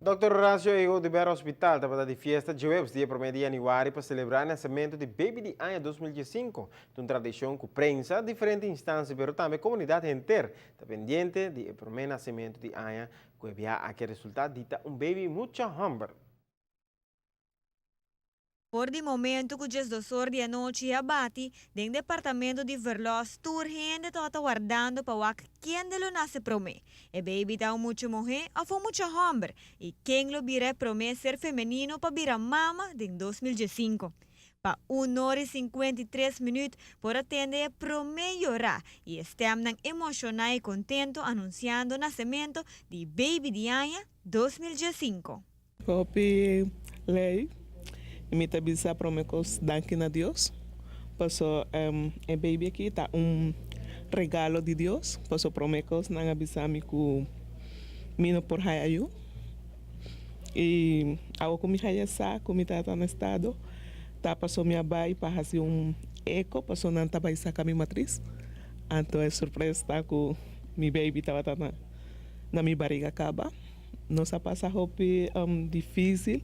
Dr. Horacio Ego de Bera Hospital estava de festa de webs dia 1 de januário para celebrar o nascimento de baby de ano 2005. Uma tradição que prensa diferentes instâncias, mas também a comunidade inteira está pendente de primeiro nascimento de ano, que havia aquele resultado de baby muito humble. Por de momento que os dossor de noite abate, do departamento de Verlos, turgente está guardando para que quem de lo nasce promê. E baby tá muito mulher ou foi muito homem, e quem lo vira promê ser feminino para virar mama em 2005. Pa 1 hora e 53 minutos por atender promê llorar e estamos emocionados e contentos anunciando o nascimento de baby de Anya 2005. Hopi lei, imita bisa promecos dankin a Deus. Paso e baby aqui tá regalo de Deus. Paso promecos nang abisami ku mino por hayayu. E ako kumi hayasa, kumi tata no estado. Tá paso minha bai para fazer eco, paso nan tabay sa kami matriz. Anto é surpresa tá ku mi baby tava na mi barriga acaba. Nossa passa hopi difícil.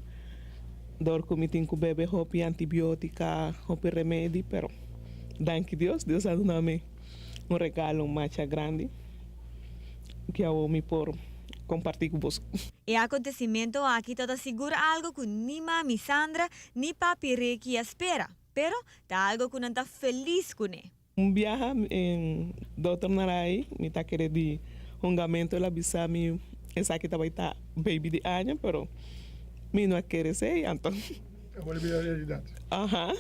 Dor comitin com bebê hopi antibiótica, hopi remédio, pero danke Deus, Deus ha dado regalo macha grande que eu me por compartir com você. E acontecimento aqui toda segura algo que ni mami Sandra ni papi Ricky espera, pero tá algo que não tá feliz com ele. Viaja em Dr. Naray, me tá querendo de hongamento ela bisa mi essa que tava tá baby de ano, pero mi não quer ser, então. Volver a la realidad. Ajá.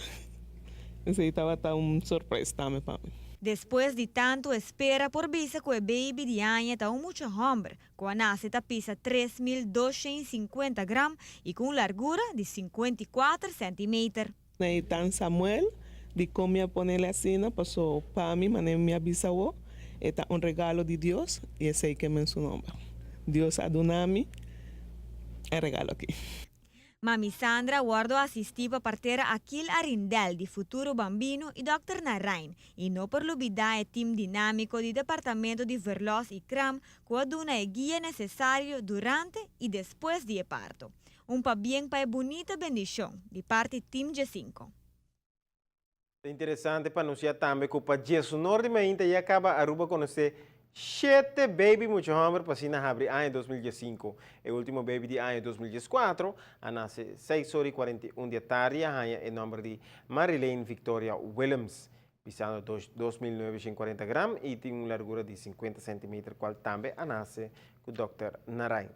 Esse estava tão surpresa também para mim. Después de tanto espera por visa que o baby de Anya está muito homem, com a nasce pisa 3.250 gramas e com largura de 54 centímetros. E tan Samuel, de como eu ponerle assim, passou para mim, mas minha bisavó, é regalo de Deus e esse aí que me ensinou. Deus adonami, é regalo aqui. Mami Sandra guardó asistir para partera Aquil Arindel de Futuro Bambino e Dr. Narain, e não por olvidar o time dinâmico do Departamento de Verlos e CRAM que aduna a guia necessário durante e depois do parto. Pa bien pa bonita bendição de parte Team G5. É interessante para anunciar também que o Jesus Norte ainda já acaba a Aruba conhecer 7 baby muito homem para se abrir ano 2005. O último baby de ano 2004, a nasce 6 horas e 41 da tarde, a nome de Marilene Victoria Williams, pesando 2.940 gramas e tem uma largura de 50 centímetros, qual também a nasce com o Dr. Narain.